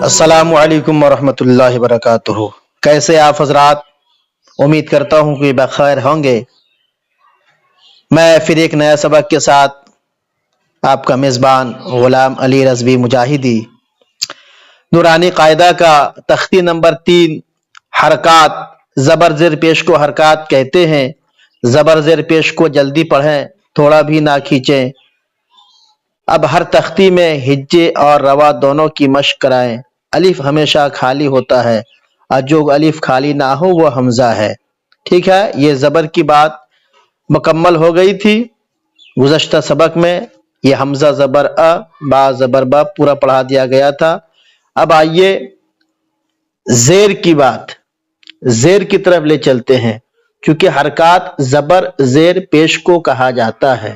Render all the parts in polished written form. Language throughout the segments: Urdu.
السلام علیکم ورحمۃ اللہ وبرکاتہ۔ کیسے آپ حضرات؟ امید کرتا ہوں کہ بخیر ہوں گے۔ میں پھر ایک نیا سبق کے ساتھ آپ کا میزبان غلام علی رضوی مجاہدی، نورانی قاعدہ کا تختی نمبر 3، حرکات، زبر زیر پیش کو حرکات کہتے ہیں۔ زبر زیر پیش کو جلدی پڑھیں، تھوڑا بھی نہ کھینچیں۔ اب ہر تختی میں ہجے اور روا دونوں کی مشق کرائیں۔ الف ہمیشہ خالی ہوتا ہے اور جو الف خالی نہ ہو وہ حمزہ ہے۔ ٹھیک ہے، یہ زبر کی بات مکمل ہو گئی تھی گزشتہ سبق میں۔ یہ حمزہ زبر ا، با زبر با پورا پڑھا دیا گیا تھا۔ اب آئیے زیر کی بات، زیر کی طرف لے چلتے ہیں، کیونکہ حرکات زبر زیر پیش کو کہا جاتا ہے۔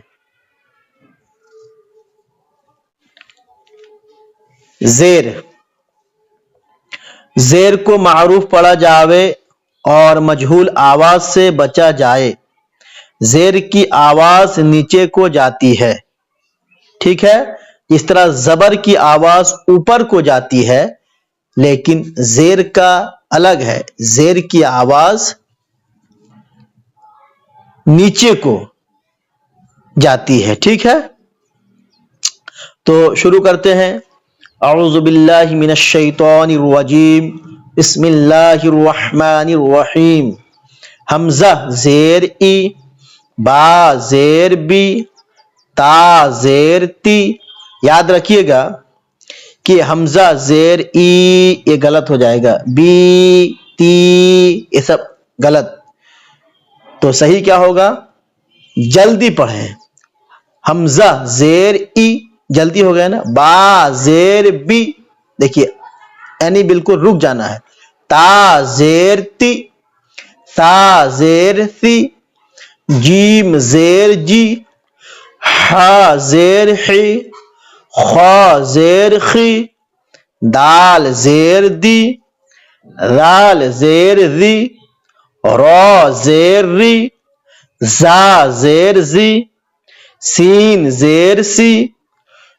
زیر، زیر کو معروف پڑھا جاوے اور مجہول آواز سے بچا جائے۔ زیر کی آواز نیچے کو جاتی ہے، ٹھیک ہے، اس طرح زبر کی آواز اوپر کو جاتی ہے، لیکن زیر کا الگ ہے، زیر کی آواز نیچے کو جاتی ہے، ٹھیک ہے۔ تو شروع کرتے ہیں۔ اعوذ باللہ من الشیطان الرجیم، بسم اللہ الرحمن الرحیم۔ حمزہ زیر ای، با زیر بی، تا زیر تی۔ یاد رکھیے گا کہ حمزہ زیر ای یہ غلط ہو جائے گا، بی تی یہ سب غلط۔ تو صحیح کیا ہوگا؟ جلدی پڑھیں۔ حمزہ زیر ای جلدی ہو گیا نا، با زیر بی دیکھیے یعنی بالکل رک جانا ہے، تا زیر تی، ثا زیر ثی، جیم زیر جی، حا زیر حی، خا زیر خی، دال زیر دی، رال زیر ذی، را زیر ری، زا زیر زی، سین زیر سی،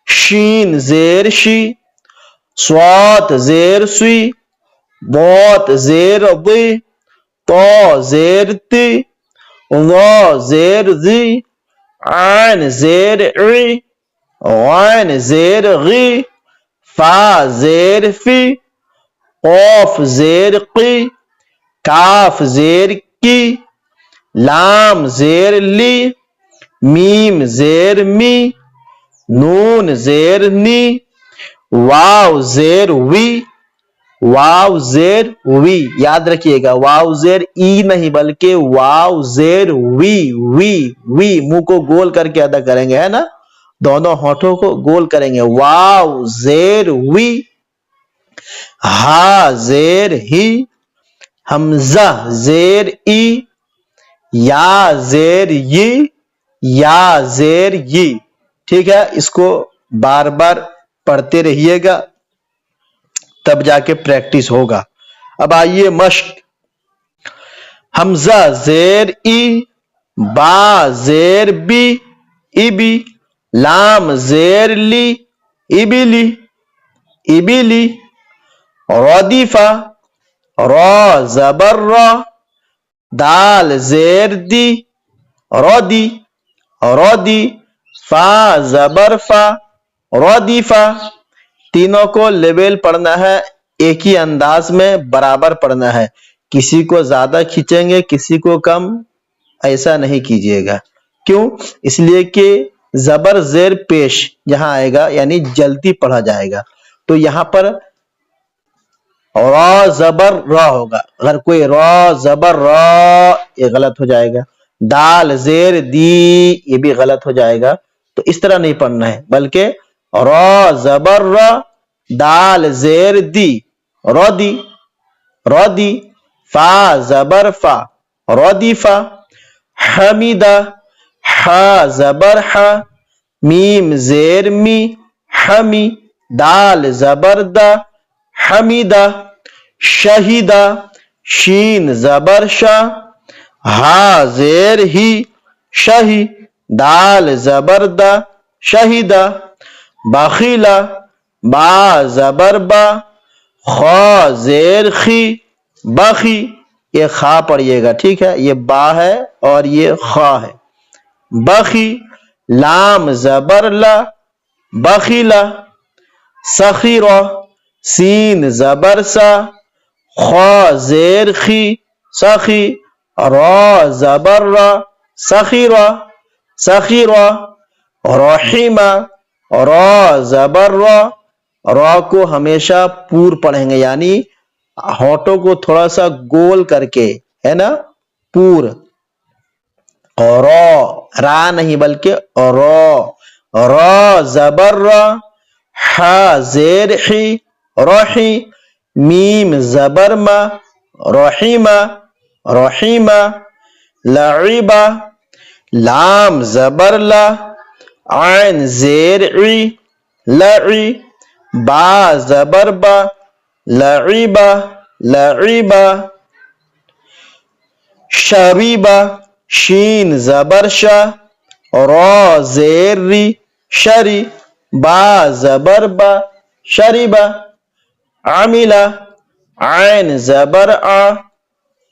شین زیر شی، صاد زیر سوی، ضاد زیر ضی، طا زیر تی، ظا زیر ذی، عین زیر عی، غین زیر غی، فا زیر فی، قاف زیر قی، کاف زیر کی، لام زیر لی، میم زیر می، نون زیر نی، واو زیر وی، واو زیر وی۔ یاد رکھیے گا واو زیر ای نہیں بلکہ واو زیر وی، وی وی منہ کو گول کر کے ادا کریں گے، ہے نا، دونوں ہونٹوں کو گول کریں گے، واو زیر وی۔ ہا زیر ہی، حمزہ زیر ای، یا زیر ی، یا زیر ی، ٹھیک ہے۔ اس کو بار بار پڑھتے رہیے گا تب جا کے پریکٹس ہوگا۔ اب آئیے مشق۔ حمزہ زیر ای، با زیر بی، ابی، لام زیر لی، ابلی، ابلی، ردیفہ، را زبر را، دال زیر دی، ردی، ردی، فا زبر فا، ردیفہ۔ تینوں کو لیول پڑھنا ہے، ایک ہی انداز میں برابر پڑھنا ہے، کسی کو زیادہ کھینچیں گے کسی کو کم، ایسا نہیں کیجیے گا۔ کیوں؟ اس لیے کہ زبر زیر پیش جہاں آئے گا یعنی جلدی پڑھا جائے گا، تو یہاں پر را زبر را ہوگا، اگر کوئی را زبر را یہ غلط ہو جائے گا، دال زیر دی یہ بھی غلط ہو جائے گا۔ تو اس طرح نہیں پڑھنا ہے، بلکہ را زبر را، دال زیر دی، ردی، ردی، فا زبر فا، ردیفہ، حمیدہ، حا زبر حا، میم زیر می، حمی، دال زبر دا، حمیدہ، شہیدہ، شین زبر شا، ہا زیر ہی شہی، دال زبر دا شہیدہ، بخیلا، با زبر با، خا زیر خی بخی، یہ خا پڑھیے گا، ٹھیک ہے، یہ با ہے اور یہ خا ہے، بخی، لام زبر لا بخیلا، سخیرہ، سین زبر سا، خا زیر خی سخی، را زبر را سخیرہ سخیرہ، رحیمہ، را زبر را کو ہمیشہ پور پڑھیں گے، یعنی ہونٹوں کو تھوڑا سا گول کر کے، ہے نا، پور، را نہیں بلکہ را زبر را، ہا زیر حی روحی، میم زبر ما، رحیمہ رحیمہ، لعبہ، لام زبر لا، عین زیر عی لعی، با زبر با، لعیبہ لعیبہ، شریبہ، شین زبر شا، را زیر ری شری، با زبر با شریبہ، عملہ، عین زبر آ،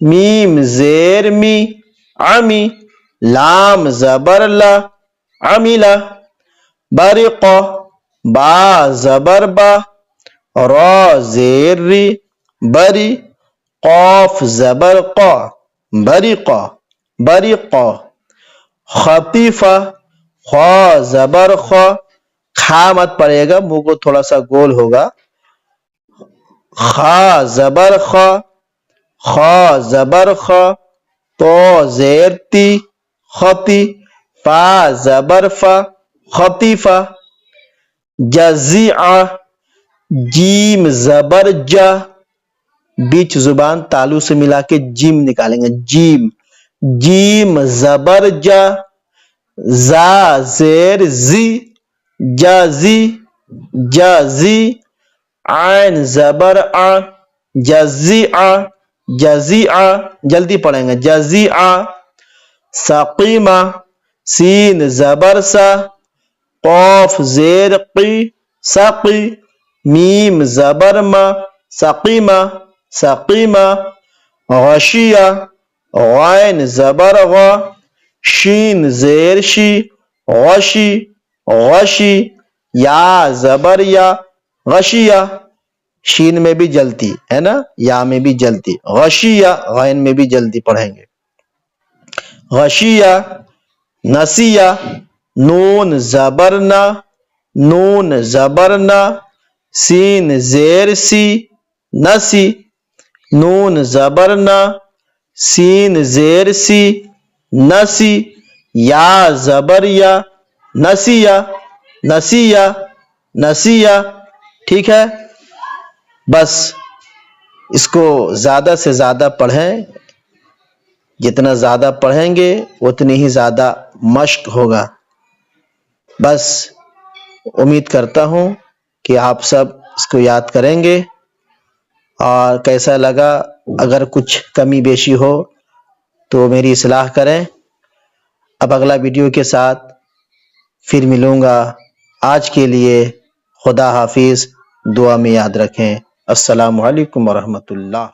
میم زیر می عمی، لام زبر لا عملہ، برقہ، با زبر با، را زیر ری بری، قاف زبر قا بریقہ بریقہ، خطیفہ، خا زبر خا، کھا مت پڑے گا، منہ کو تھوڑا سا گول ہوگا، خا زبر خا، خا زبر خا، تو زیر تی خطی، فا زبر فا خطیفہ، جزیعہ، جیم زبر جا، بیچ زبان تالو سے ملا کے جیم نکالیں گے، جیم، جیم زبر جا، زا زیر زی جازی جازی، عین زبر آ جزیعہ جزیعہ، جلدی پڑھیں گے، جزیعہ، سقیمہ، سین زبر سا، قاف زیر قی سقی، میم زبر ما، سقیمہ سقیمہ، غشیہ، غین زبر غا، شین زیر شی غشی غشی، یا زبر یا غشیہ، شین میں بھی جلتی ہے نا، یا میں بھی جلتی، غشیہ، غین میں بھی جلدی پڑھیں گے، غشیہ، نسیہ، نون زبرنا، نون زبرنا، سین زیر سی نسی، نون زبرنا، سین زیر سی نسی، یا زبر یا نسیہ نسیہ نسیہ، ٹھیک ہے، بس اس کو زیادہ سے زیادہ پڑھیں، جتنا زیادہ پڑھیں گے اتنی ہی زیادہ مشق ہوگا، بس امید کرتا ہوں کہ آپ سب اس کو یاد کریں گے، اور کیسا لگا، اگر کچھ کمی بیشی ہو تو میری اصلاح کریں، اب اگلا ویڈیو کے ساتھ پھر ملوں گا، آج کے لیے خدا حافظ، دعا میں یاد رکھیں، السلام علیکم ورحمۃ اللہ۔